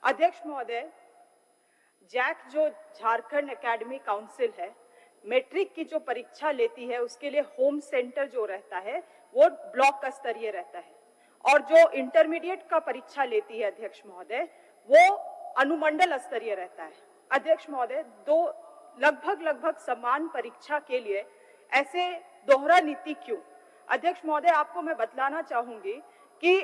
अध्यक्ष महोदय, जैक जो झारखंड एकेडमी काउंसिल है, मैट्रिक की जो परीक्षा लेती है उसके लिए होम सेंटर जो रहता है वो ब्लॉक स्तरीय रहता है, और जो इंटरमीडिएट का परीक्षा लेती है अध्यक्ष महोदय वो अनुमंडल स्तरीय रहता है। अध्यक्ष महोदय, दो लगभग समान परीक्षा के लिए ऐसे दोहरा नीति क्यों? अध्यक्ष महोदय, आपको मैं बतलाना चाहूंगी कि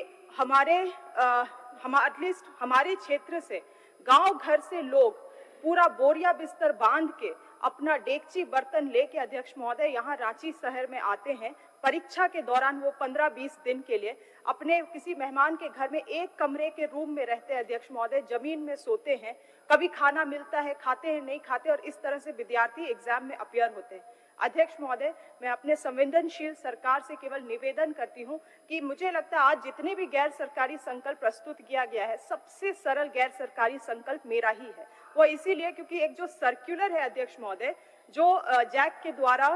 एटलीस्ट हमारे क्षेत्र से गांव घर से लोग पूरा बोरिया बिस्तर बांध के अपना डेगची बर्तन लेके अध्यक्ष महोदय यहाँ रांची शहर में आते हैं। परीक्षा के दौरान वो 15-20 दिन के लिए अपने किसी मेहमान के घर में एक कमरे के रूम में रहते हैं अध्यक्ष महोदय, जमीन में सोते हैं, कभी खाना मिलता है, खाते हैं नहीं खाते, और इस तरह से विद्यार्थी एग्जाम में अपीयर होते हैं। अध्यक्ष महोदय, मैं अपने संवेदनशील सरकार से केवल निवेदन करती हूं कि मुझे लगता है आज जितने भी गैर सरकारी संकल्प प्रस्तुत किया गया है, सबसे सरल गैर सरकारी संकल्प मेरा ही है। वो इसीलिए क्योंकि एक जो सर्कुलर है अध्यक्ष महोदय, जो जैक के द्वारा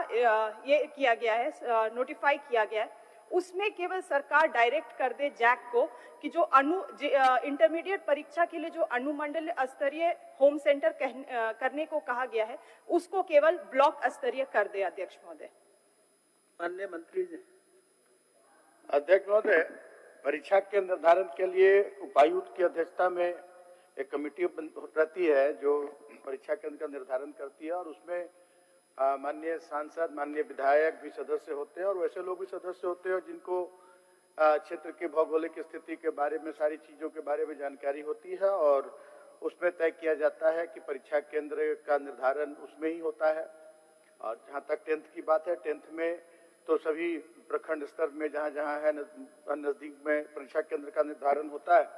ये किया गया है, नोटिफाई किया गया है, उसमें केवल सरकार डायरेक्ट कर दे जैक को कि जो इंटरमीडिएट परीक्षा के लिए जो अनुमंडल स्तरीय होम सेंटर करने को कहा गया है उसको केवल ब्लॉक स्तरीय कर दे। अध्यक्ष महोदय। माननीय मंत्री जी। अध्यक्ष महोदय, परीक्षा के निर्धारण के लिए उपायुक्त की अध्यक्षता में एक कमेटी रहती है जो परीक्षा केंद्र का निर्धारण करती है, और उसमें माननीय सांसद, माननीय विधायक भी सदस्य होते हैं और वैसे लोग भी सदस्य होते हैं जिनको क्षेत्र की भौगोलिक स्थिति के बारे में, सारी चीजों के बारे में जानकारी होती है, और उसमें तय किया जाता है कि परीक्षा केंद्र का निर्धारण उसमें ही होता है। और जहाँ तक 10th की बात है, 10th में तो सभी प्रखंड स्तर में जहाँ जहाँ है नजदीक में परीक्षा केंद्र का निर्धारण होता है,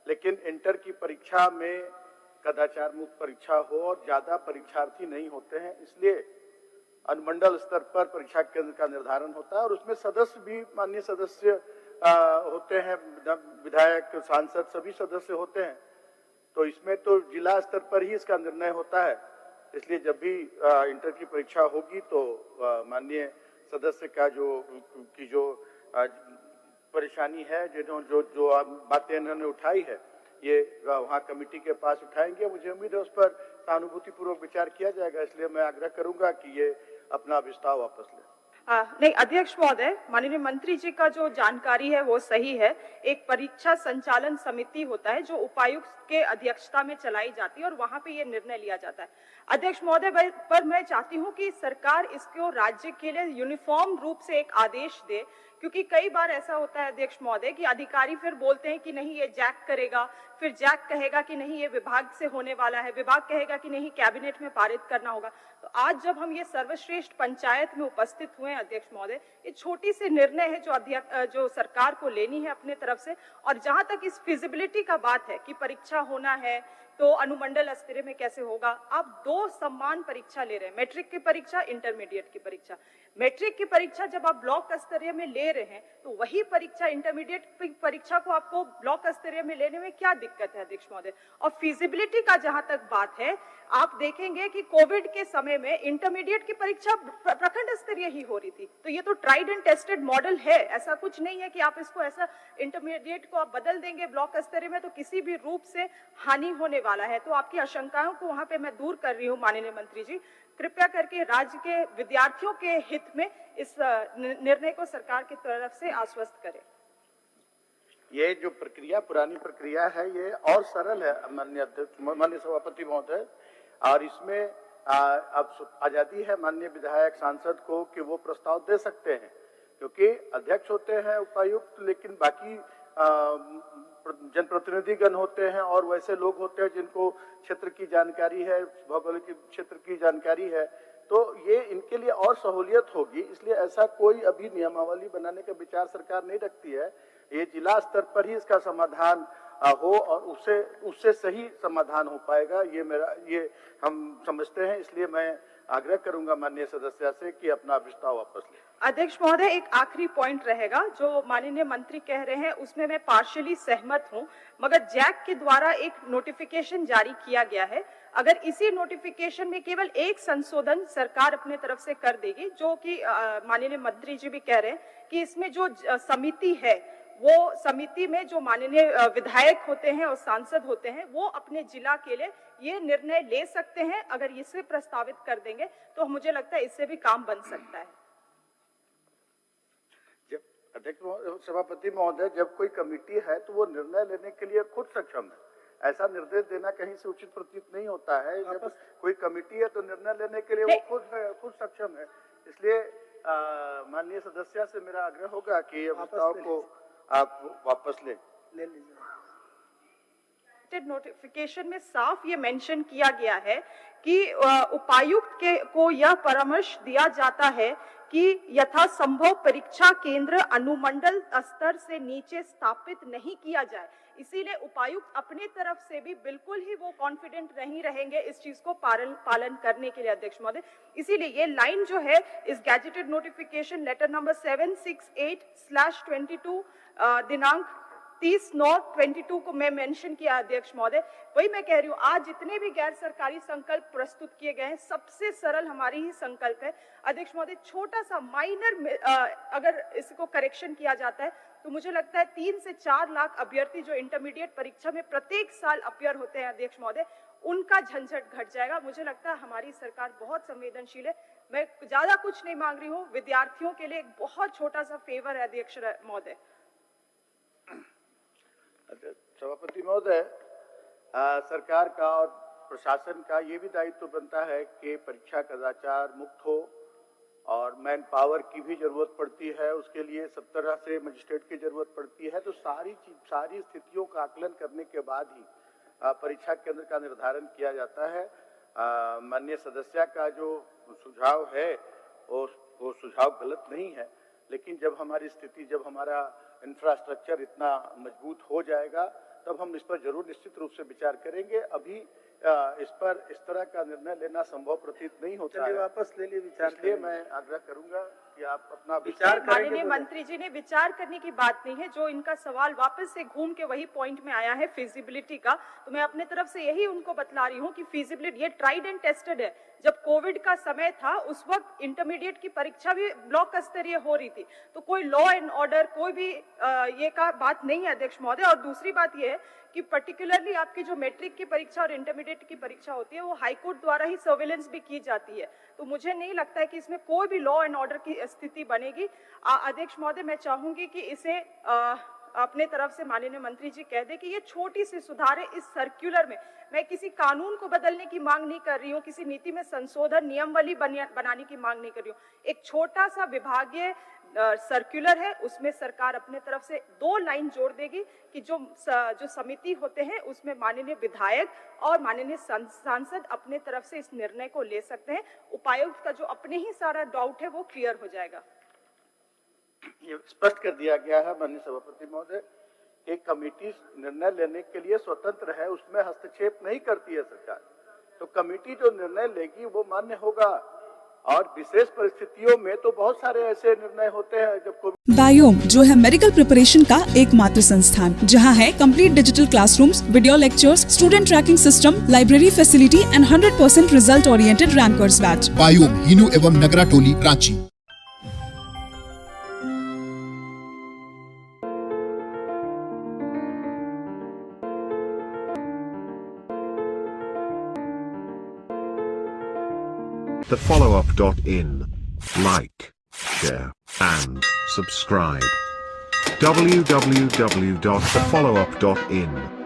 लेकिन इंटर की परीक्षा में कदाचार मुक्त परीक्षा हो और ज्यादा परीक्षार्थी नहीं होते हैं, इसलिए अनुमंडल स्तर पर परीक्षा केंद्र का निर्धारण होता है, और उसमें सदस्य भी माननीय सदस्य होते हैं, विधायक, सांसद सभी सदस्य होते हैं। तो इसमें तो जिला स्तर पर ही इसका निर्णय होता है, इसलिए जब भी इंटर की परीक्षा होगी तो माननीय सदस्य का जो परेशानी है, जो बातें इन्होंने उठाई है, ये वहाँ कमेटी के पास उठाएंगे। मुझे उम्मीद है उस पर सहानुभूति पूर्वक विचार किया जाएगा, इसलिए मैं आग्रह करूंगा कि ये अपना विस्तार वापस ले। नहीं अध्यक्ष महोदय, माननीय मंत्री जी का जो जानकारी है वो सही है। एक परीक्षा संचालन समिति होता है जो उपायुक्त के अध्यक्षता में चलाई जाती है और वहां पे ये निर्णय लिया जाता है। अध्यक्ष महोदय, पर मैं चाहती हूं कि सरकार इसको राज्य के लिए यूनिफॉर्म रूप से एक आदेश दे, क्योंकि कई बार ऐसा होता है अध्यक्ष महोदय कि अधिकारी फिर बोलते हैं कि नहीं ये जैक करेगा, फिर जैक कहेगा कि नहीं ये विभाग से होने वाला है, विभाग कहेगा कि नहीं कैबिनेट में पारित करना होगा। तो आज जब हम ये सर्वश्रेष्ठ पंचायत में उपस्थित हुए हैं अध्यक्ष महोदय, ये छोटी सी निर्णय है जो सरकार को लेनी है अपने तरफ से। और जहां तक इस फिजिबिलिटी का बात है कि परीक्षा होना है तो अनुमंडल स्तरीय में कैसे होगा, आप दो समान परीक्षा ले रहे हैं, मैट्रिक की परीक्षा, इंटरमीडिएट की परीक्षा। मैट्रिक की परीक्षा जब आप ब्लॉक स्तरीय में ले रहे हैं तो वही परीक्षा इंटरमीडिएट की परीक्षा को आपको ब्लॉक स्तरीय में लेने में क्या दिक्कत है अध्यक्ष महोदय? और फिजिबिलिटी का जहां तक बात है, आप देखेंगे कि कोविड के समय में इंटरमीडिएट की परीक्षा प्रखंड स्तरीय ही हो रही थी, तो ये तो ट्राइड एंड टेस्टेड मॉडल है। ऐसा कुछ नहीं है कि आप इसको ऐसा इंटरमीडिएट को आप बदल देंगे ब्लॉक स्तरीय में तो किसी भी रूप से हानि होने वाला है। तो आपकी आशंकाओं को वहां पे मैं दूर कर रही हूँ माननीय मंत्री जी, कृपया करके राज्य के विद्यार्थियों के हित में इस निर्णय को सरकार की तरफ से आश्वस्त करें। ये जो प्रक्रिया, पुरानी प्रक्रिया है, ये और सरल है माननीय अध्यक्ष, माननीय सभापति महोदय, और इसमें अब आजादी है माननीय विधायक, सांसद को कि वो प्रस्ताव दे सकते हैं, क्योंकि अध्यक्ष होते हैं उपायुक्त, लेकिन बाकी जनप्रतिनिधिगण होते हैं और वैसे लोग होते हैं जिनको क्षेत्र की जानकारी है, भौगोलिक क्षेत्र की जानकारी है, तो ये इनके लिए और सहूलियत होगी। इसलिए ऐसा कोई अभी नियमावली बनाने का विचार सरकार नहीं रखती है। ये जिला स्तर पर ही इसका समाधान हो और उससे सही समाधान हो पाएगा, ये हम समझते हैं। इसलिए मैं आग्रह करूंगा माननीय सदस्य से कि अपना प्रस्ताव वापस लें। अध्यक्ष महोदय, एक आखिरी पॉइंट रहेगा जो माननीय मंत्री कह रहे हैं, उसमें मैं पार्शियली सहमत हूं, मगर जैक के द्वारा एक नोटिफिकेशन जारी किया गया है। अगर इसी नोटिफिकेशन में केवल एक संशोधन सरकार अपने तरफ से कर देगी, जो कि माननीय मंत्री जी भी कह रहे हैं कि इसमें जो समिति है वो समिति में जो माननीय विधायक होते हैं और सांसद होते हैं वो अपने जिला के लिए ये निर्णय ले सकते हैं। अगर इसे प्रस्तावित कर देंगे तो मुझे लगता है इससे भी काम बन सकता है। जब अध्यक्ष सभापति महोदय, जब कोई कमेटी है तो वो निर्णय लेने के लिए खुद सक्षम है। ऐसा निर्देश देना कहीं से उचित प्रतीत नहीं होता है। जब कोई कमेटी है तो निर्णय लेने के लिए वो खुद सक्षम है। इसलिए माननीय सदस्य से मेरा आग्रह होगा कि ये प्रस्ताव को आप वापस ले लीजिए। नोटिफिकेशन में साफ ये मेंशन किया गया है कि उपायुक्त को यह परामर्श दिया जाता है कि यथासंभव परीक्षा केंद्र अनुमंडल स्तर से नीचे स्थापित नहीं किया जाए। इसीलिए उपायुक्त अपने तरफ से भी बिल्कुल ही वो कॉन्फिडेंट नहीं रहेंगे इस चीज को पालन करने के लिए अध्यक्ष महोदय। इसीलिए ये लाइन जो है इस गैजेटेड नोटिफिकेशन लेटर नंबर 768/22 दिनांक 30/9/22 को मैं मेंशन किया अध्यक्ष महोदय। वही मैं कह रही हूँ, आज जितने भी गैर सरकारी संकल्प प्रस्तुत किए गए हैं सबसे सरल हमारी ही संकल्प है अध्यक्ष महोदय। छोटा सा माइनर अगर इसको करेक्शन किया जाता है तो मुझे लगता है 3 से 4 लाख अभ्यर्थी जो इंटरमीडिएट परीक्षा में प्रत्येक साल अपियर होते हैं अध्यक्ष महोदय, उनका झंझट घट जाएगा। मुझे लगता है हमारी सरकार बहुत संवेदनशील है। मैं ज्यादा कुछ नहीं मांग रही हूँ, विद्यार्थियों के लिए एक बहुत छोटा सा फेवर है अध्यक्ष महोदय। सभापति महोदय, सरकार का और प्रशासन का ये भी दायित्व बनता है कि परीक्षा कदाचार मुक्त हो और मैन पावर की भी जरूरत पड़ती है। उसके लिए 17 से मजिस्ट्रेट की जरूरत पड़ती है। तो सारी सारी स्थितियों का आकलन करने के बाद ही परीक्षा केंद्र का निर्धारण किया जाता है। माननीय सदस्य का जो सुझाव है वो सुझाव गलत नहीं है, लेकिन जब हमारी स्थिति, जब हमारा इंफ्रास्ट्रक्चर इतना मजबूत हो जाएगा तब हम इस पर जरूर निश्चित रूप से विचार करेंगे। अभी इस पर इस तरह का निर्णय लेना संभव प्रतीत नहीं होता है। वापस ले लिए विचार। इसलिए मैं आग्रह करूंगा कि आप अपना विचार करेंगे। माननीय मंत्री जी ने विचार करने की बात नहीं है, जो इनका सवाल वापस से घूम के वही पॉइंट में आया है फिजिबिलिटी का, तो मैं अपने तरफ से यही उनको बतला रही हूँ कि फिजिबिलिटी ये ट्राइड एंड टेस्टेड है। जब कोविड का समय था उस वक्त इंटरमीडिएट की परीक्षा भी ब्लॉक स्तरीय हो रही थी, तो कोई लॉ एंड ऑर्डर कोई भी ये का बात नहीं है अध्यक्ष महोदय। और दूसरी बात ये है कि पर्टिकुलरली आपकी जो मैट्रिक की परीक्षा और इंटरमीडिएट की परीक्षा होती है वो हाईकोर्ट द्वारा ही सर्वेलेंस भी की जाती है, तो मुझे नहीं लगता है कि इसमें कोई भी लॉ एंड ऑर्डर की स्थिति बनेगी। अध्यक्ष महोदय, मैं चाहूंगी कि इसे अपने तरफ से माननीय मंत्री जी कह दे कि ये छोटी सी सुधार है इस सर्कुलर में। मैं किसी कानून को बदलने की मांग नहीं कर रही हूँ, किसी नीति में संशोधन नियमावली बनाने की मांग नहीं कर रही हूँ। एक छोटा सा विभागीय सर्कुलर है, उसमें सरकार अपने तरफ से 2 लाइन जोड़ देगी कि जो समिति होते हैं उसमें माननीय विधायक और माननीय सांसद अपने तरफ से इस निर्णय को ले सकते हैं। उपायुक्त का जो अपने ही सारा डाउट है वो क्लियर हो जाएगा। ये स्पष्ट कर दिया गया है माननीय सभापति महोदय, एक कमेटी निर्णय लेने के लिए स्वतंत्र है, उसमें हस्तक्षेप नहीं करती है सरकार। तो कमेटी जो निर्णय लेगी वो मान्य होगा। और विशेष परिस्थितियों में तो बहुत सारे ऐसे निर्णय होते हैं जब बायोम जो है मेडिकल प्रिपरेशन का एकमात्र संस्थान, जहां है complete digital classrooms, video lectures, student tracking system, library facility and 100% result oriented rankers batch. Biome Hinoo एवं नगरा टोली, Ranchi. thefollowup.in. Like, share, and subscribe. www.thefollowup.in